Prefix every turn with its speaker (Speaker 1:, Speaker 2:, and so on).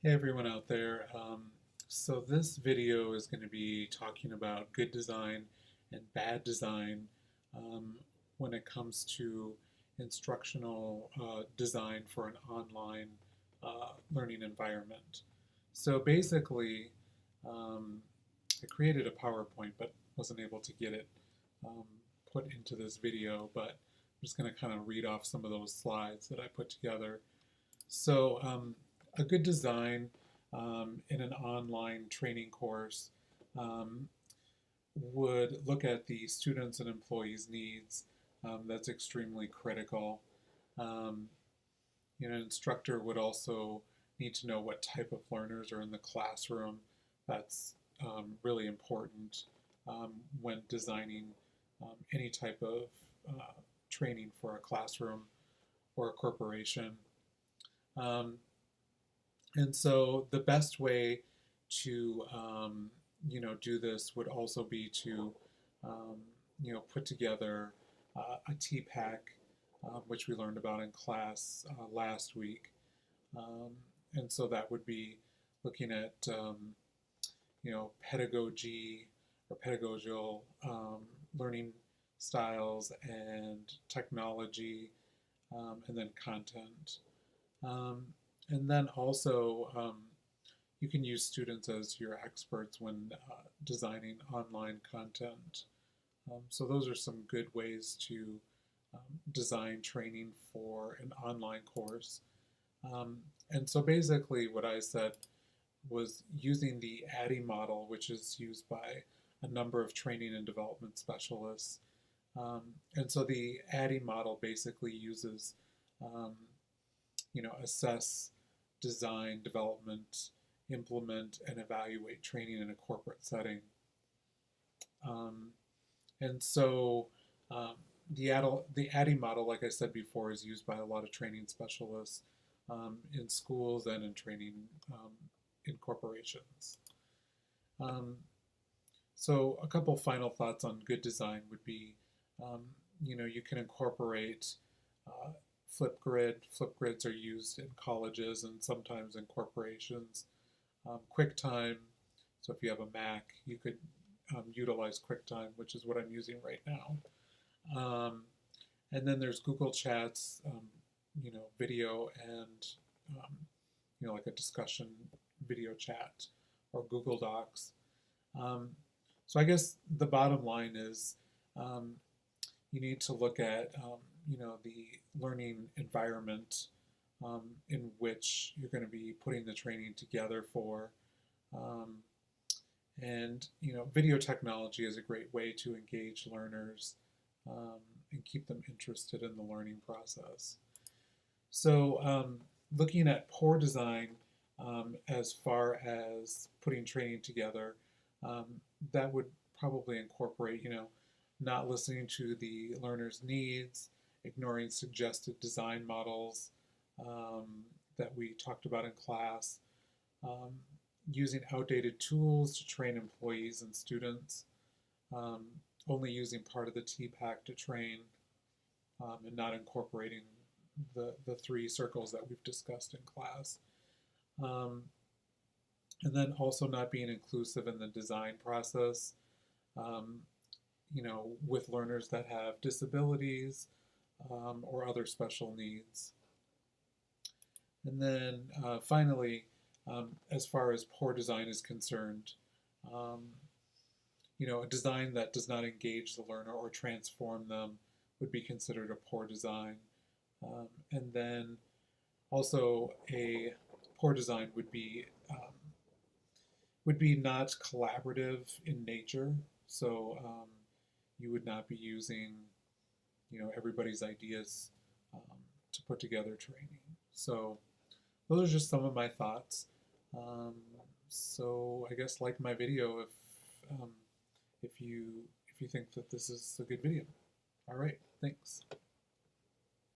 Speaker 1: Hey everyone out there. So this video is going to be talking about good design and bad design um, when it comes to instructional design for an online learning environment. So basically, um, I created a PowerPoint but wasn't able to get it um, put into this video, but I'm just going to kind of read off some of those slides that I put together. So a good design in an online training course um, would look at the students' and employees' needs. That's extremely critical. Um, an instructor would also need to know what type of learners are in the classroom. That's really important when designing any type of training for a classroom or a corporation. Um, and so the best way to do this would also be to um, put together a TPAC, which we learned about in class last week. Um, and so that would be looking at pedagogy or pedagogical learning styles and technology, and then content. Um, and then also, you can use students as your experts when designing online content. So those are some good ways to design training for an online course. And so basically what I said was using the ADDIE model, which is used by a number of training and development specialists. And so the ADDIE model basically uses um, assess, design, development, implement, and evaluate training in a corporate setting. Um, and so the ADDIE model, like I said before, is used by a lot of training specialists in schools and in training in corporations. Um, so a couple final thoughts on good design would be, you can incorporate uh, Flipgrid. Flipgrids are used in colleges and sometimes in corporations. QuickTime, so if you have a Mac, you could utilize QuickTime, which is what I'm using right now. And then there's Google Chats, video and, like a discussion video chat, or Google Docs. Um, so I guess the bottom line is um, you need to look at the learning environment in which you're going to be putting the training together for. Um, and video technology is a great way to engage learners um, and keep them interested in the learning process. So looking at poor design as far as putting training together, um, that would probably incorporate, not listening to the learner's needs, ignoring suggested design models um, that we talked about in class, um, using outdated tools to train employees and students, um, only using part of the TPAC to train, and not incorporating the three circles that we've discussed in class. Um, and then also not being inclusive in the design process, um, with learners that have disabilities or other special needs. And then finally, as far as poor design is concerned, um, a design that does not engage the learner or transform them would be considered a poor design. And then also a poor design would be not collaborative in nature. So you would not be using everybody's ideas to put together training. So those are just some of my thoughts. Um, so I guess like my video um, if you think that this is a good video. All right, thanks.